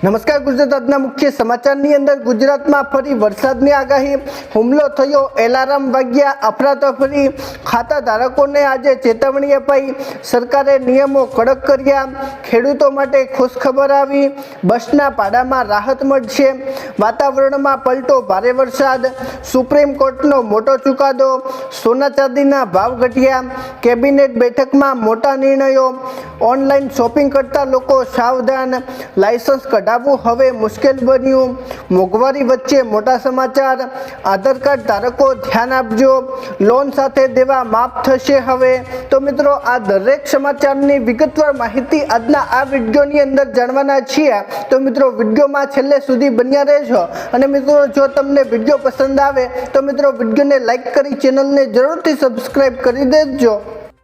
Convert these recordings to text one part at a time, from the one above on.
નમસ્કાર ગુજરાત આજના મુખ્ય સમાચારની અંદર ગુજરાતમાં ફરી વરસાદની આગાહી, હુમલો થયો, એલાર્મ વાગ્યા, અફરાતફરી, ખાતા ધારકોને આજે ચેતવણી અપાઈ, સરકારે નિયમો કડક કર્યા, ખેડૂતો માટે ખુશખબર આવી, બસના ભાડામાં રાહત મળશે, વાતાવરણમાં પલટો, ભારે વરસાદ, સુપ્રીમ કોર્ટનો મોટો ચુકાદો, સોના ચાંદીના ભાવ ઘટ્યા, કેબિનેટ બેઠકમાં મોટા નિર્ણયો, ઓનલાઈન શોપિંગ કરતા લોકો સાવધાન, લાયસન્સ કઢાવવું હવે મુશ્કેલ બન્યું, મોંઘવારી વચ્ચે મોટા સમાચાર, આધાર કાર્ડ ધારકો ધ્યાન આપજો, લોન સાથે દેવા માફ થશે હવે। તો મિત્રો, આ દરેક સમાચારની વિગતવાર માહિતી આજના આ વિડીયોની અંદર જાણવાના છીએ। તો મિત્રો, વિડીયોમાં છેલ્લે સુધી બન્યા રહેજો અને મિત્રો, જો તમને વિડીયો પસંદ આવે તો મિત્રો વિડીયોને લાઈક કરી ચેનલને જરૂરથી સબસ્ક્રાઈબ કરી દેજો।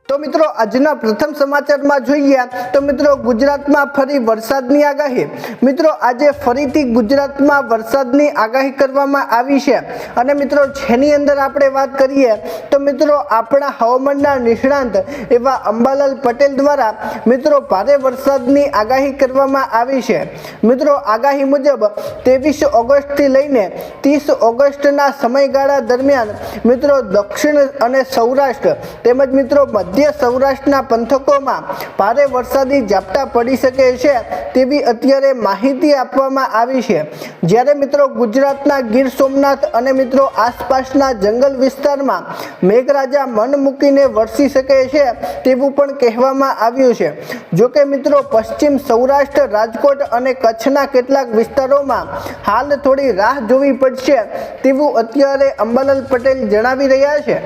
તો મિત્રો, આજના પ્રથમ સમાચારમાં જોઈએ તો મિત્રો, ગુજરાતમાં ફરી વરસાદની આગાહી। મિત્રો, આજે ફરીથી ગુજરાતમાં વરસાદની આગાહી કરવામાં આવી છે અને મિત્રો, જેની અંદર આપણે વાત કરીએ તો મિત્રો, આપણા હવામાનના નિષ્ણાંત એવા અંબાલાલ પટેલ દ્વારા મિત્રો ભારે વરસાદની આગાહી કરવામાં આવી છે। મિત્રો, આગાહી મુજબ 23 ઓગસ્ટથી લઈને 30 ઓગસ્ટના સમયગાળા દરમિયાન મિત્રો દક્ષિણ અને સૌરાષ્ટ્ર તેમજ મિત્રો મધ્ય સૌરાષ્ટ્રના પંથકોમાં ભારે વરસાદી ઝાપટા પડી શકે છે તેવી અત્યારે માહિતી આપવામાં આવી છે। જ્યારે મિત્રો ગુજરાતના ગીર સોમનાથ અને મિત્રો આસપાસના જંગલ વિસ્તારમાં મેઘરાજા મન મૂકીને વરસી શકે છે તેવું પણ કહેવામાં આવ્યું છે। જોકે મિત્રો, પશ્ચિમ સૌરાષ્ટ્ર, રાજકોટ અને કચ્છના કેટલાક વિસ્તારોમાં હાલ થોડી રાહ જોવી પડશે તેવું અત્યારે અંબાલાલ પટેલ જણાવી રહ્યા છે।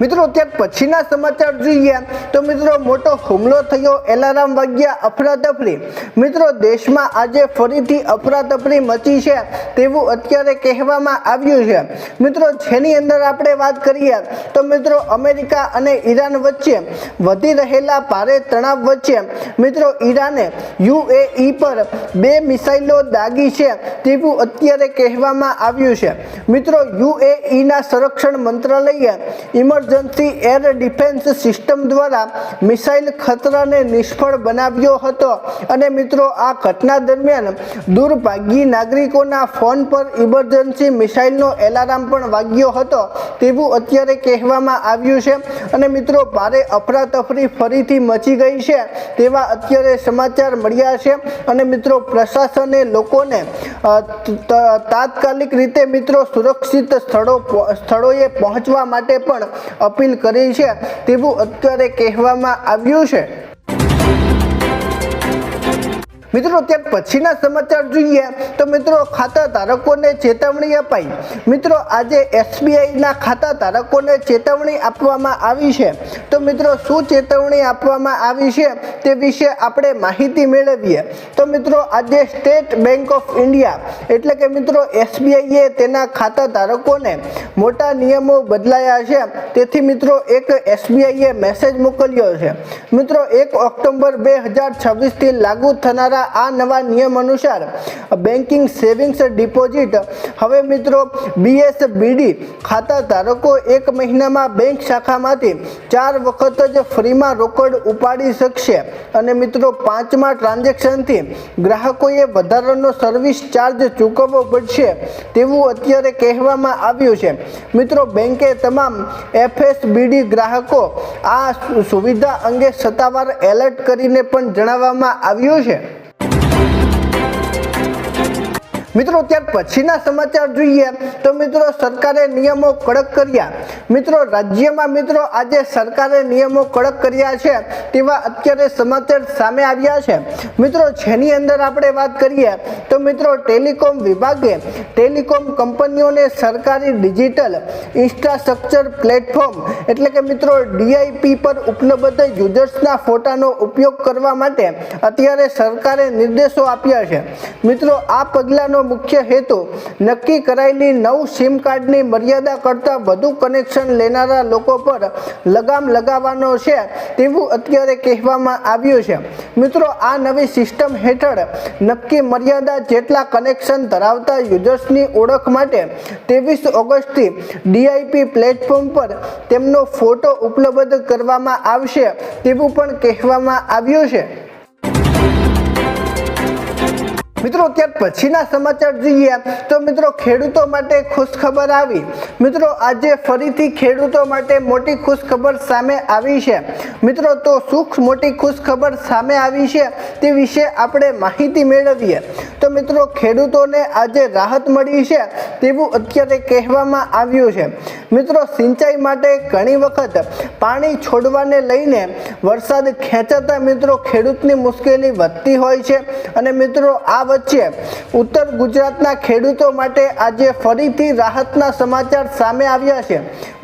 મિત્રો, ત્યાર પછીના સમાચાર જોઈએ તો મિત્રો, મોટો હુમલો થયો, એલાર્મ વાગ્યા, અફરાતફરી। મિત્રો, દેશમાં આજે ફરીથી અફરાતફરી મચી છે તેવું અત્યારે કહેવામાં આવ્યું છે। મિત્રો, જેની અંદર આપણે વાત કરીએ તો મિત્રો, અમેરિકા અને ઈરાન વચ્ચે વધી રહેલા ભારે તણાવ વચ્ચે મિત્રો ઈરાને UAE પર 2 મિસાઇલો દાગી છે તેવું અત્યારે કહેવામાં આવ્યું છે। મિત્રો, UAEના સંરક્ષણ મંત્રાલયે ઇમરજન્સી એર ડિફેન્સ સિસ્ટમ દ્વારા મિસાઇલ ખતરાને નિષ્ફળ બનાવ્યો હતો અને મિત્રો આ ઘટના દરમિયાન દુર્ભાગ્યી નાગરિકોના ફોન પર ઇમરજન્સી મિસાઇલનો એલાર્મ પણ વાગ્યો હતો તેવું અત્યારે કહેવામાં આવ્યું છે અને મિત્રો ભારે અફરાતફરી ફરીથી મચી ગઈ છે તેવા અત્યારે સમાચાર મળ્યા છે અને મિત્રો પ્રશાસને લોકોને તાત્કાલિક રીતે મિત્રો સુરક્ષિત સ્થળોએ પહોંચવા માટે પણ અપીલ કરી છે તેવું અત્યારે કહેવામાં આવ્યું છે। મિત્રો, ત્યાર પછીના સમાચાર જોઈએ તો મિત્રો, ખાતા ધારકોને ચેતવણી અપાઈ। મિત્રો, આજે SBIના ખાતા ધારકોને ચેતવણી આપવામાં આવી છે। તો મિત્રો, શું ચેતવણી આપવામાં આવી છે તે વિશે આપણે માહિતી મેળવીએ તો મિત્રો, આજે સ્ટેટ બેંક ઓફ ઇન્ડિયા એટલે કે મિત્રો SBIએ તેના ખાતા ધારકોને મોટા નિયમો બદલાયા છે તેથી મિત્રો એક SBIએ મેસેજ મોકલ્યો છે। મિત્રો, 1 ઓક્ટોબર 2026થી લાગુ થનારા આ નવા નિયમ અનુસાર બેન્કિંગ સેવિંગ્સ ડિપોઝિટ હવે મિત્રો BSBD ખાતા ધારકો 1 મહિનામાં બેંક શાખામાંથી 4 વખત જ ફ્રીમાં રોકડ ઉપાડી શકશે અને મિત્રો 5મા ટ્રાન્ઝેક્શનથી ગ્રાહકોએ વધારાનો સર્વિસ ચાર્જ ચૂકવવો પડશે તેવું અત્યારે કહેવામાં આવ્યું છે। મિત્રો, બેંકે તમામ FSBD ગ્રાહકો આ સુવિધા અંગે સત્તાવાર એલર્ટ કરીને પણ જણાવવામાં આવ્યું છે। મિત્રો, ત્યાર પછીના સમાચાર જોઈએ તો મિત્રો, સરકારે નિયમો કડક કર્યા। મિત્રો, રાજ્યમાં મિત્રો આજે સરકારે નિયમો કડક કર્યા છે તેવા અત્યારે સમાચાર સામે આવ્યા છે। મિત્રો, જેની અંદર આપણે વાત કરીએ તો મિત્રો ટેલિકોમ વિભાગે ટેલિકોમ કંપનીઓને સરકારી ડિજિટલ ઇન્ફ્રાસ્ટ્રક્ચર પ્લેટફોર્મ એટલે કે મિત્રો DIP પર ઉપલબ્ધ યુઝર્સના ફોટાનો ઉપયોગ કરવા માટે અત્યારે સરકારે નિર્દેશો આપ્યા છે। મિત્રો, આ પગલાંનો મુખ્ય હેતુ નક્કી કરાયેલી 9 સિમ કાર્ડની મર્યાદા કરતાં વધુ કનેક્શન લેનારા લોકો પર લગામ લગાવવાનો છે તેવું અત્યારે કહેવામાં આવ્યું છે। મિત્રો, આ નવી સિસ્ટમ હેઠળ નક્કી મર્યાદા જેટલા કનેક્શન ધરાવતા યુઝર્સની ઓળખ માટે 23 ઓગસ્ટથી DIP પ્લેટફોર્મ પર તેમનો ફોટો ઉપલબ્ધ કરવામાં આવશે તેવું પણ કહેવામાં આવ્યું છે। મિત્રો ત્યાર પછીના સમાચાર જોઈએ તો મિત્રો ખેડૂતો માટે ખુશખબર આવી। મિત્રો આજે ફરીથી ખેડૂતો માટે મોટી ખુશખબર સામે આવી છે। મિત્રો તો શું મોટી ખુશખબર સામે આવી છે તે વિશે આપણે માહિતી મેળવીએ। તો મિત્રો ખેડૂતોને આજે રાહત મળી છે તેવું અત્યારે કહેવામાં આવ્યું છે। મિત્રો સિંચાઈ માટે ઘણી વખત પાણી છોડવાને લઈને વરસાદ ખેંચાતા મિત્રો ખેડૂતની મુશ્કેલી વધતી હોય છે અને મિત્રો આ વચ્ચે ઉત્તર ગુજરાતના ખેડૂતો માટે આજે ફરીથી રાહતના સમાચાર સામે આવ્યા છે।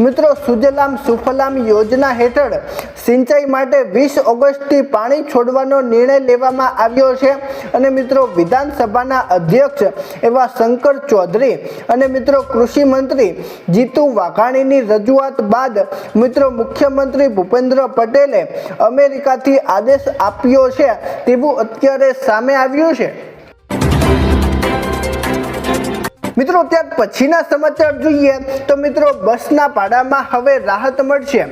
મિત્રો સુજલામ સુફલામ યોજના હેઠળ સિંચાઈ માટે 20 ઓગસ્ટથી પાણી છોડવાનો નિર્ણય લેવામાં આવ્યો છે અને મિત્રો વિધાનસભાના અધ્યક્ષ એવા શંકર ચૌધરી અને મિત્રો કૃષિ મંત્રી જીતુ વાઘાણીની રજૂઆત બાદ મિત્રો મુખ્યમંત્રી ભૂપેન્દ્ર પટેલે અમેરિકાથી આદેશ આપ્યો છે તેવું અત્યારે સામે આવ્યું છે। મિત્રો ત્યાર પછીના સમાચાર જોઈએ તો મિત્રો બસના ભાડામાં હવે રાહત મળશે।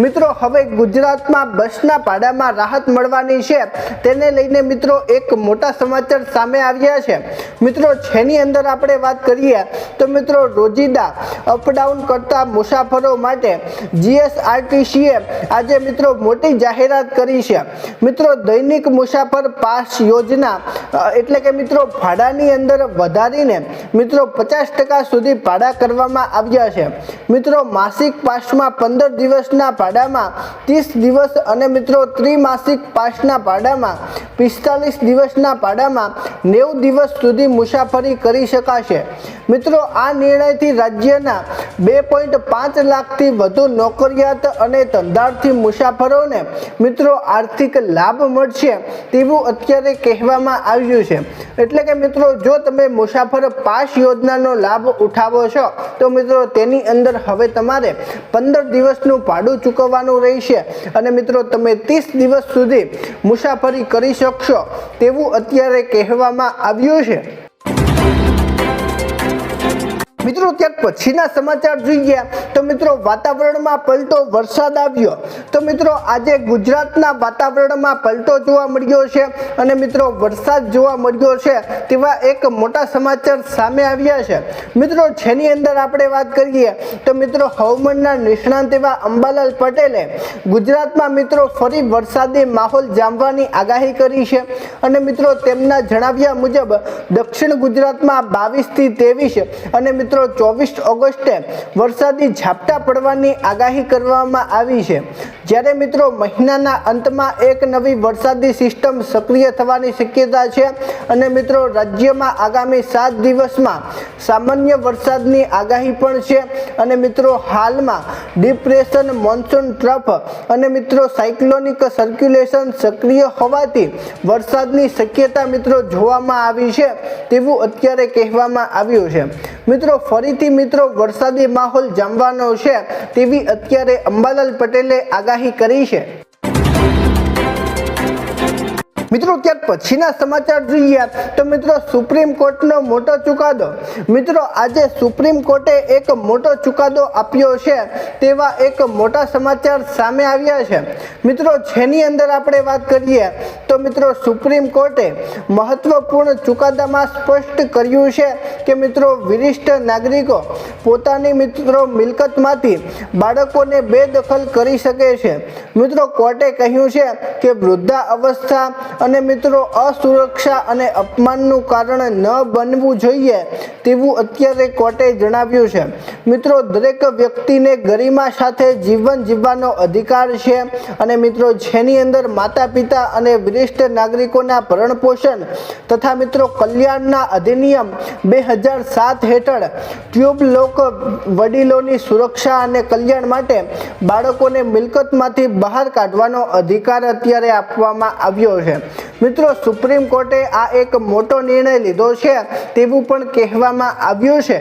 મિત્રો હવે ગુજરાતમાં બસના ભાડામાં રાહત મળવાની છે તેને લઈને મિત્રો એક મોટા સમાચાર સામે આવ્યા છે। મિત્રો જેની અંદર આપણે વાત કરીએ તો મિત્રો રોજિંદા અપડાઉન કરતા મુસાફરો માટે જીએસઆરટીસીએ આજે મિત્રો મોટી જાહેરાત કરી છે। મિત્રો દૈનિક મુસાફર પાસ યોજના એટલે કે મિત્રો ભાડાની અંદર વધારીને મિત્રો 50% સુધી ભાડા કરવામાં આવ્યા છે। મિત્રો માસિક પાસમાં 15 દિવસના ભાડામાં 30 દિવસ અને મિત્રો ત્રિમાસિક પાસના ભાડામાં 45 દિવસના ભાડામાં 90 દિવસ સુધી મુસાફરી કરી શકાશે। મિત્રો આ નિર્ણયથી રાજ્યના 2.5 લાખથી વધુ નોકરિયાત અને ધંધાર્થી મુસાફરોને મિત્રો આર્થિક લાભ મળશે તેવું અત્યારે કહેવામાં આવ્યું છે। એટલે કે મિત્રો જો તમે મુસાફર પાસ યોજનાનો લાભ ઉઠાવો છો તો મિત્રો તેની અંદર હવે તમારે 15 દિવસનું ભાડું ચૂકવવાનું રહેશે અને મિત્રો તમે 30 દિવસ સુધી મુસાફરી કરી શકશો તેવું અત્યારે કહેવામાં આવ્યું છે। મિત્રો ત્યાર પછીના સમાચાર જોઈએ તો મિત્રો વાતાવરણમાં પલટો વરસાદ આવ્યો। તો મિત્રો આજે ગુજરાતના વાતાવરણમાં પલટો જોવા મળ્યો છે અને મિત્રો વરસાદ જોવા મળ્યો છે તેવા એક મોટા સમાચાર સામે આવ્યા છે। મિત્રો જેની અંદર આપણે વાત કરીએ તો મિત્રો હવામાનના નિષ્ણાંત એવા અંબાલાલ પટેલે ગુજરાતમાં મિત્રો ફરી વરસાદી માહોલ જામવાની આગાહી કરી છે અને મિત્રો તેમના જણાવ્યા મુજબ દક્ષિણ ગુજરાતમાં 22 થી 23 અને મિત્રો 24 ઓગસ્ટે વરસાદી ઝાપટા પડવાની આગાહી કરવામાં આવી છે। જ્યારે મિત્રો મહિનાના અંતમાં એક નવી વરસાદી સિસ્ટમ સક્રિય થવાની શક્યતા છે અને મિત્રો રાજ્યમાં આગામી 7 દિવસમાં સામાન્ય વરસાદની આગાહી પણ છે અને મિત્રો હાલમાં ડિપ્રેશન મોન્સૂન ટ્રફ અને મિત્રો સાયક્લોનિક સર્ક્યુલેશન સક્રિય હોવાથી વરસાદની શક્યતા મિત્રો જોવામાં આવી છે તેવું અત્યારે કહેવામાં આવ્યું છે। મિત્રો ફરીથી મિત્રો વરસાદી માહોલ જામવાનો છે તેવી અત્યારે અંબાલાલ પટેલે આગાહી કરી છે। મિત્રો ત્યાર પછીના સમાચાર જોઈએ તો મિત્રો સુપ્રીમ કોર્ટનો મોટો ચુકાદો। મિત્રો આજે સુપ્રીમ કોર્ટે એક મોટો ચુકાદો આપ્યો છે તેવા એક મોટા સમાચાર સામે આવ્યા છે। મિત્રો જેની અંદર આપણે વાત કરીએ તો મિત્રો સુપ્રીમ કોર્ટે મહત્વપૂર્ણ ચુકાદામાં સ્પષ્ટ કર્યું છે કે મિત્રો વિશિષ્ટ નાગરિકો પોતાની મિત્રો મિલકતમાંથી બાળકોને બેદખલ કરી શકે છે। મિત્રો કોર્ટે કહ્યું છે કે વૃદ્ધા અવસ્થા અને મિત્રો અસુરક્ષા અને અપમાનનું કારણ ન બનવું જોઈએ તેવું અત્યારે કોર્ટે જણાવ્યું છે। મિત્રો દરેક વ્યક્તિને ગરિમા સાથે જીવન જીવવાનો અધિકાર છે અને મિત્રો જેની અંદર માતા પિતા અને વરિષ્ઠ નાગરિકોના ભરણ પોષણ તથા મિત્રો કલ્યાણના અધિનિયમ 2007 હેઠળ ટ્યુબ લોક વડીલોની સુરક્ષા અને કલ્યાણ માટે બાળકોને મિલકતમાંથી બહાર કાઢવાનો અધિકાર અત્યારે આપવામાં આવ્યો છે। મિત્રો સુપ્રીમ કોર્ટે આ એક મોટો નિર્ણય લીધો છે તેવું પણ કહેવામાં આવ્યું છે।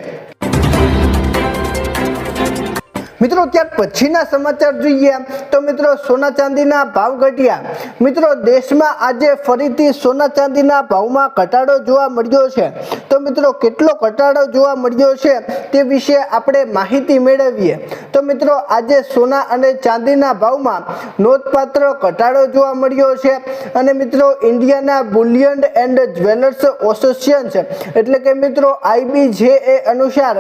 મિત્રો ત્યાર પછીના સમાચાર જોઈએ તો મિત્રો સોના ચાંદીના ભાવ ઘટ્યા। મિત્રો દેશમાં આજે ફરીથી સોના ચાંદીના ભાવમાં ઘટાડો જોવા મળ્યો છે। તો મિત્રો કેટલો ઘટાડો જોવા મળ્યો છે તે વિશે આપણે માહિતી મેળવીએ। તો મિત્રો આજે સોના અને ચાંદીના ભાવમાં નોંધપાત્ર ઘટાડો જોવા મળ્યો છે અને મિત્રો ઇન્ડિયાના બુલિયન એન્ડ જ્વેલર્સ એસોસિએશન એટલે કે મિત્રો IBJA અનુસાર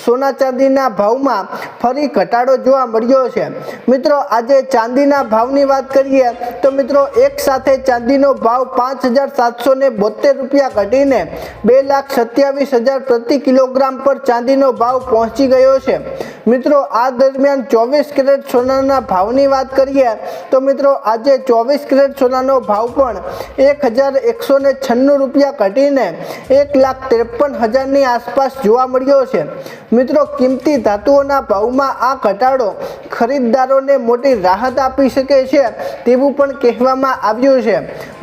સોના ચાંદીના ભાવમાં ફરી ઘટાડો જોવા મળ્યો છે। મિત્રો આજે ચાંદીના ભાવની વાત કરીએ તો મિત્રો એક સાથે ચાંદીનો ભાવ 5,772 રૂપિયા ઘટીને 2,27,000 પ્રતિ કિલોગ્રામ પર ચાંદીનો ભાવ પહોંચી ગયો છે। મિત્રો આ દરમિયાન 24 કેરેટ સોનાના ભાવની વાત કરીએ તો મિત્રો આજે 24 કેરેટ સોનાનો ભાવ પણ 1,196 રૂપિયા ઘટીને 1,53,000 ની આસપાસ જોવા મળ્યો છે। મિત્રો કિંમતી ધાતુઓના ભાવમાં આ ઘટાડો ખરીદદારોને મોટી રાહત આપી શકે છે તેવું પણ કહેવામાં આવ્યું છે।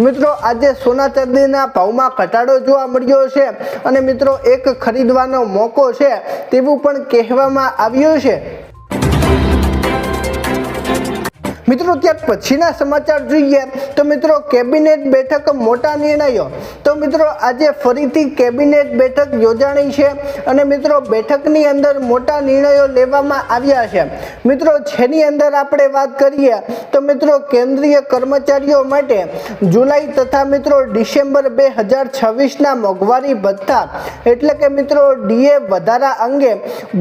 મિત્રો આજે સોના ચાંદીના ભાવમાં ઘટાડો જોવા મળ્યો છે અને મિત્રો એક ખરીદવાનો મોકો છે તેવું પણ કહેવામાં આવ્યું છે। મિત્રો ત્યાર પછીના સમાચાર જોઈએ તો મિત્રો કેબિનેટ બેઠક મોટા નિર્ણયો। તો મિત્રો આજે ફરીથી કેબિનેટ બેઠક યોજાણી છે અને મિત્રો બેઠકની અંદર મોટા નિર્ણયો લેવામાં આવ્યા છે। મિત્રો જેની અંદર આપણે વાત કરીએ તો મિત્રો કેન્દ્રીય કર્મચારીઓ માટે જુલાઈ તથા મિત્રો ડિસેમ્બર 2026ના મોંઘવારી ભથ્થા એટલે કે મિત્રો DA વધારા અંગે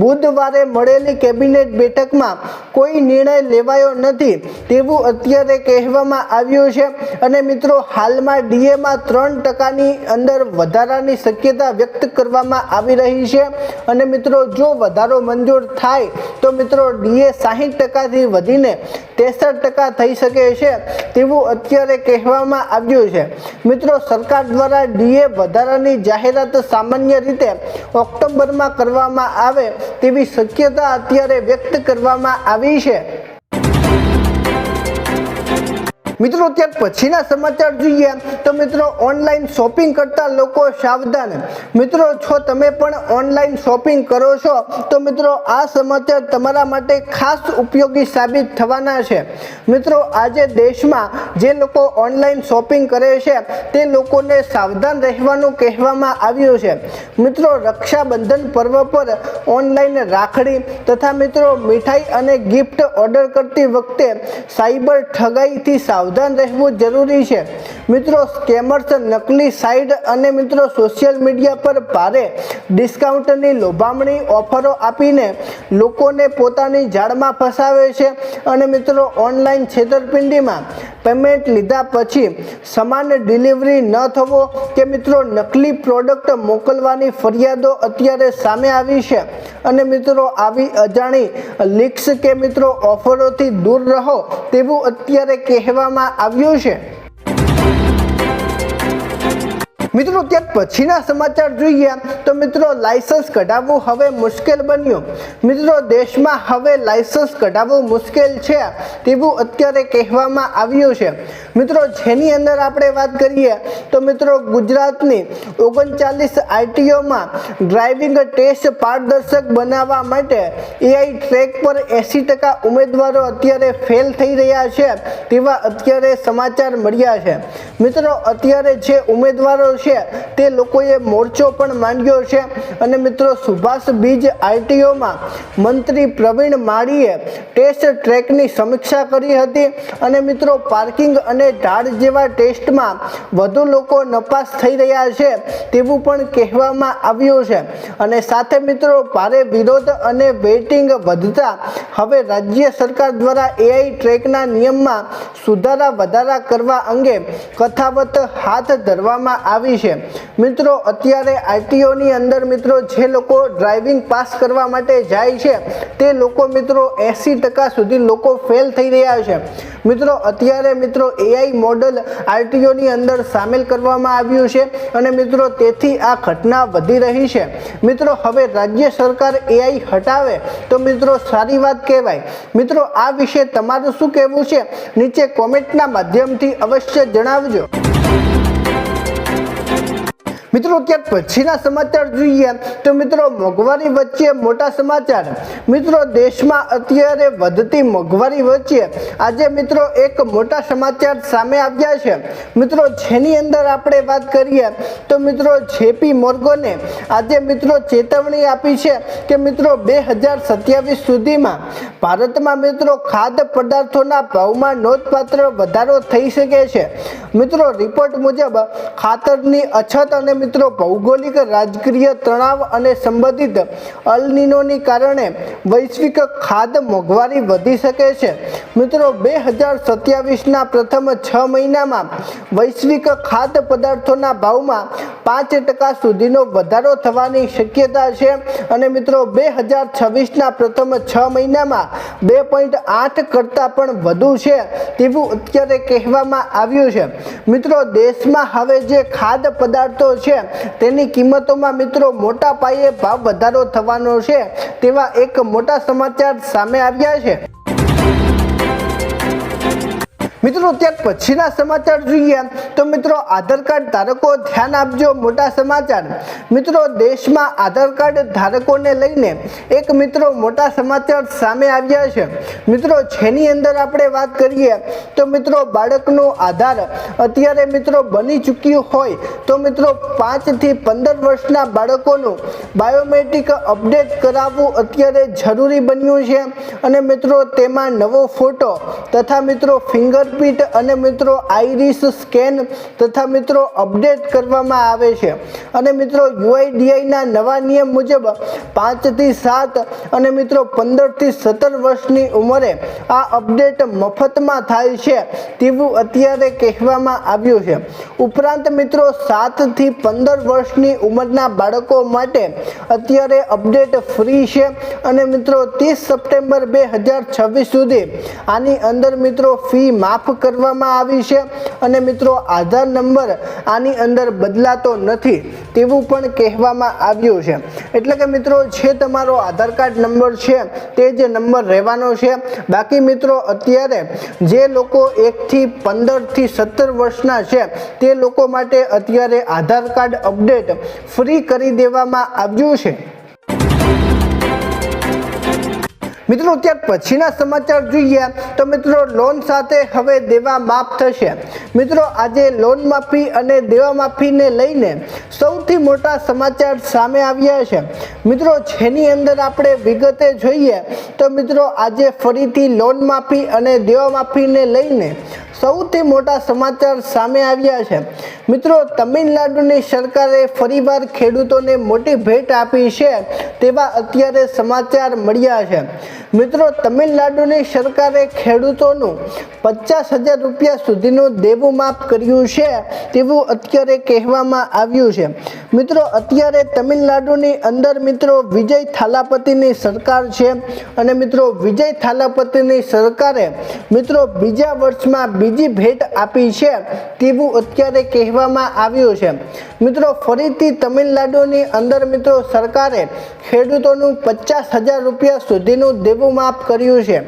બુધવારે મળેલી કેબિનેટ બેઠકમાં કોઈ નિર્ણય લેવાયો નથી તેવું અત્યારે કહેવામાં આવ્યું છે અને મિત્રો હાલમાં DA માં 3% અંદર વધારાની શક્યતા વ્યક્ત કરવામાં આવી રહી છે અને મિત્રો જો વધારો મંજૂર થાય તો મિત્રો DA 60% થી વધીને 63% થઈ શકે છે તેવું અત્યારે કહેવામાં આવ્યું છે। મિત્રો સરકાર દ્વારા DA વધારાની જાહેરાત સામાન્ય રીતે ઓક્ટોબરમાં કરવામાં આવે તેવી શક્યતા અત્યારે વ્યક્ત કરવામાં આવી છે। મિત્રો ત્યાર પછીના સમાચાર જોઈએ તો મિત્રો ઓનલાઈન શોપિંગ કરતા લોકો સાવધાન। મિત્રો જો તમે પણ ઓનલાઈન શોપિંગ કરો છો તો મિત્રો આ સમાચાર તમારા માટે ખાસ ઉપયોગી સાબિત થવાના છે। મિત્રો આજે દેશમાં જે લોકો ઓનલાઈન શોપિંગ કરે છે તે લોકોને સાવધાન રહેવાનું કહેવામાં આવ્યું છે। મિત્રો રક્ષાબંધન પર્વ પર ઓનલાઈન રાખડી તથા મિત્રો મીઠાઈ અને ગિફ્ટ ઓર્ડર કરતી વખતે સાયબર ઠગાઈથી સાવધાન રહેવું જરૂરી છે। મિત્રો સ્કેમર્સ નકલી સાઇટ અને મિત્રો સોશિયલ મીડિયા પર ભારે ડિસ્કાઉન્ટની લોભામણી ઓફરો આપીને લોકોને પોતાની જાળમાં ફસાવે છે અને મિત્રો ઓનલાઈન છેતરપિંડીમાં પેમેન્ટ લીધા પછી સમાન ડિલિવરી ન થવો કે મિત્રો નકલી પ્રોડક્ટ મોકલવાની ફરિયાદો અત્યારે સામે આવી છે અને મિત્રો આવી અજાણી લીક્સ કે મિત્રો ઓફરોથી દૂર રહો તેવું અત્યારે કહેવામાં આવ્યું છે। મિત્રો ત્યાર પછીના સમાચાર જોઈએ તો મિત્રો લાયસન્સ કઢાવવું હવે મુશ્કેલ બન્યું। મિત્રો દેશમાં હવે લાયસન્સ કઢાવવું મુશ્કેલ છે તેવું અત્યારે કહેવામાં આવ્યું છે। મિત્રો જેની અંદર આપણે વાત કરીએ તો મિત્રો ગુજરાતની 39 RTOમાં ડ્રાઇવિંગ ટેસ્ટ પારદર્શક બનાવવા માટે AI ટ્રેક પર 80% ઉમેદવારો અત્યારે ફેલ થઈ રહ્યા છે તેવા અત્યારે સમાચાર મળ્યા છે। મિત્રો અત્યારે જે ઉમેદવારો તે લોકોએ મોરચો પણ માંડ્યો છે અને મિત્રો સુભાષ બીજ RTOમાં મંત્રી પ્રવીણ માળીએ ટેસ્ટ ટ્રેકની સમીક્ષા કરી હતી અને મિત્રો પાર્કિંગ અને ઢાળ જેવા ટેસ્ટમાં વધુ લોકો નપાસ થઈ રહ્યા છે તેવું પણ કહેવામાં આવ્યું છે અને સાથે મિત્રો ભારે વિરોધ અને વેઇટિંગ વધતા હવે રાજ્ય સરકાર દ્વારા AI ટ્રેકના નિયમમાં સુધારા વધારા કરવા અંગે કથાવત હાથ ધરવામાં આવી છે। મિત્રો અત્યારે RTOની અંદર મિત્રો જે લોકો ડ્રાઇવિંગ પાસ કરવા માટે જાય છે તે લોકો મિત્રો 80% સુધી લોકો ફેલ થઈ રહ્યા છે। મિત્રો અત્યારે મિત્રો AI મોડલ RTOની અંદર સામેલ કરવામાં આવ્યું છે અને મિત્રો તેથી આ ઘટના વધી રહી છે। મિત્રો હવે રાજ્ય સરકાર AI હટાવે તો મિત્રો સારી વાત કહેવાય। મિત્રો આ વિશે તમારું શું કહેવું છે નીચે કોમેન્ટના માધ્યમથી અવશ્ય જણાવજો। મિત્રો ત્યાર પછીના સમાચાર જોઈએ તો મિત્રો મોંઘવારી વચ્ચે મોટા સમાચાર। મિત્રો દેશમાં અત્યારે વધતી મોંઘવારી વચ્ચે આજે મિત્રો એક મોટા સમાચાર સામે આવ્યા છે। મિત્રો જેની અંદર આપણે વાત કરીએ તો મિત્રો જેપી મોર્ગને આજે મિત્રો ચેતવણી આપી છે કે મિત્રો 2027 સુધીમાં ભારતમાં મિત્રો ખાદ્ય પદાર્થોના ભાવમાં નોંધપાત્ર વધારો થઈ શકે છે। મિત્રો રિપોર્ટ મુજબ ખાતરની અછત અને મિત્રો ભૌગોલિક રાજકીય તણાવ અને સંબંધિત અલ નીનોની કારણે વૈશ્વિક ખાદ્ય મોંઘવારી વધી શકે છે। મિત્રો 2027ના પ્રથમ 6 મહિનામાં વૈશ્વિક ખાદ્ય પદાર્થોના ભાવમાં 5% સુધીનો વધારો થવાની શક્યતા છે અને મિત્રો 2026ના પ્રથમ 6 મહિનામાં 2.8 કરતાં પણ વધુ છે તેવું અત્યારે કહેવામાં આવ્યું છે। મિત્રો દેશમાં હવે જે ખાદ્ય પદાર્થો છે તેની કિંમતોમાં મિત્રો મોટા પાયે ભાવ વધારો થવાનો છે તેવા એક મોટા સમાચાર સામે આવ્યા છે। મિત્રો ત્યાર પછીના સમાચાર જોઈએ તો મિત્રો આધાર કાર્ડ ધારકો ધ્યાન આપજો, મોટા સમાચાર। મિત્રો દેશમાં આધાર કાર્ડ ધારકોને લઈને એક મિત્રો મોટા સમાચાર સામે આવ્યા છે। મિત્રો જેની અંદર આપણે વાત કરીએ તો મિત્રો બાળકનો આધાર અત્યારે મિત્રો બની ચૂક્યું હોય તો મિત્રો 5 થી 15 વર્ષના બાળકોનું બાયોમેટ્રિક અપડેટ કરાવવું અત્યારે જરૂરી બન્યું છે અને મિત્રો તેમાં નવો ફોટો તથા મિત્રો ફિંગરપ્રિન્ટ અને મિત્રો આઈરિસ સ્કેન તથા મિત્રો અપડેટ કરવામાં આવે છે અને મિત્રો યુઆઈડીઆઈના નવા નિયમ મુજબ 5 થી 7 અને મિત્રો 15 થી 17 વર્ષની ઉંમરે આ અપડેટ મફતમાં થાય છે તેવું અત્યારે કહેવામાં આવ્યું છે। ઉપરાંત મિત્રો 7 થી 15 વર્ષની ઉંમરના બાળકો માટે અત્યારે અપડેટ ફ્રી છે અને મિત્રો 30 સપ્ટેમ્બર 2026 સુધી આની અંદર મિત્રો ફી માફ કરવામાં આવી છે અને મિત્રો આધાર નંબર આની અંદર બદલાતો નથી તેવું પણ કહેવામાં આવ્યું છે। એટલે કે મિત્રો જે તમારો આધાર કાર્ડ નંબર છે તે જ નંબર રહેવાનો છે। બાકી મિત્રો અત્યારે જે લોકો 1 થી 15 થી 17 વર્ષના છે તે લોકો માટે અત્યારે આધાર કાર્ડ અપડેટ ફ્રી કરી દેવામાં આવ્યું છે। મિત્રો ત્યાર પછીના સમાચાર જોઈએ તો મિત્રો લોન સાથે હવે દેવા માફ થશે। મિત્રો આજે લોન માફી અને દેવા માફીને લઈને સૌથી મોટા સમાચાર સામે આવ્યા છે। મિત્રો જેની અંદર આપણે વિગતે જોઈએ તો મિત્રો આજે ફરીથી લોન માફી અને દેવા માફીને લઈને સૌથી મોટા સમાચાર સામે આવ્યા છે। મિત્રો તમિલનાડુની સરકારે ફરીવાર ખેડૂતોને મોટી ભેટ આપી છે તેવા અત્યારે સમાચાર મળ્યા છે। મિત્રો તમિલનાડુની સરકારે ખેડૂતોનું 50,000 રૂપિયા સુધીનું દેવું માફ કર્યું છે તેવું અત્યારે કહેવામાં આવ્યું છે। મિત્રો અત્યારે તમિલનાડુની અંદર મિત્રો વિજય થાલાપતિની સરકાર છે અને મિત્રો વિજય થાલાપતિની સરકારે મિત્રો બીજા વર્ષમાં બીજી ભેટ આપી છે તેવું અત્યારે કહેવામાં આવ્યું છે। મિત્રો ફરીથી તમિલનાડુની અંદર મિત્રો સરકારે ખેડૂતોનું 50,000 રૂપિયા સુધીનું દેવું માફ કર્યું છે।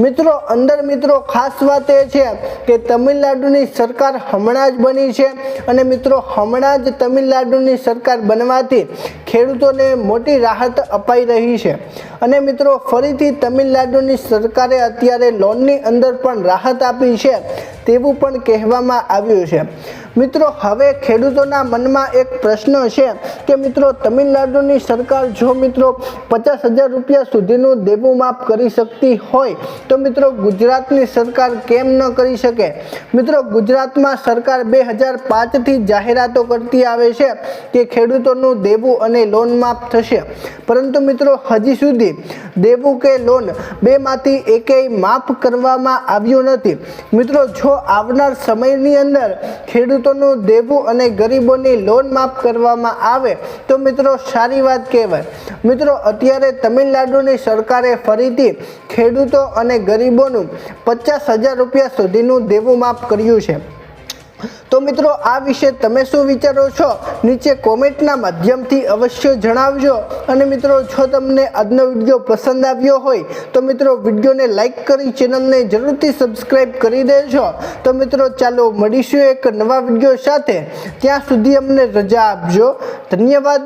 મિત્રો અંદર મિત્રો ખાસ વાત એ છે કે તમિલનાડુની સરકાર હમણાં જ બની છે અને મિત્રો હમણાં જ તમિલનાડુની સરકાર બનવાથી ખેડૂતોને મોટી રાહત અપાઈ રહી છે અને મિત્રો ફરીથી તમિલનાડુની સરકારે અત્યારે લોનની અંદર પણ રાહત આપી છે તેવું પણ કહેવામાં આવ્યું છે। મિત્રો હવે ખેડૂતોના મનમાં એક પ્રશ્ન છે કે મિત્રો તમિલનાડુની સરકાર જો મિત્રો 50,000 રૂપિયા સુધીનું દેવું માફ કરી શકતી હોય તો મિત્રો ગુજરાતની સરકાર કેમ ન કરી શકે। મિત્રો ગુજરાતમાં સરકાર 2005થી જાહેરાતો કરતી આવે છે કે ખેડૂતોનું દેવું અને લોન માફ થશે, પરંતુ મિત્રો હજી સુધી દેવું કે લોન બેમાંથી એકેય માફ કરવામાં આવ્યું નથી। મિત્રો જો આવનાર સમયની અંદર ખેડૂતોનું દેવું અને ગરીબોની લોન માફ કરવામાં આવે તો મિત્રો સારી વાત કહેવાય। મિત્રો અત્યારે તમિલનાડુની સરકારે ફરીથી ખેડૂતો અને ગરીબોનું 50,000 રૂપિયા સુધીનું દેવું માફ કર્યું છે। તો મિત્રો આ વિશે તમે શું વિચારો છો નીચે કોમેન્ટના માધ્યમથી અવશ્ય જણાવજો અને મિત્રો જો તમને આજનો વિડીયો પસંદ આવ્યો હોય તો મિત્રો વિડીયોને લાઈક કરી ચેનલને જરૂરથી સબસ્ક્રાઈબ કરી દેજો. તો મિત્રો ચાલો મળીશું એક નવા વિડીયો સાથે, ત્યાં સુધી અમને રજા આપજો. ધન્યવાદ.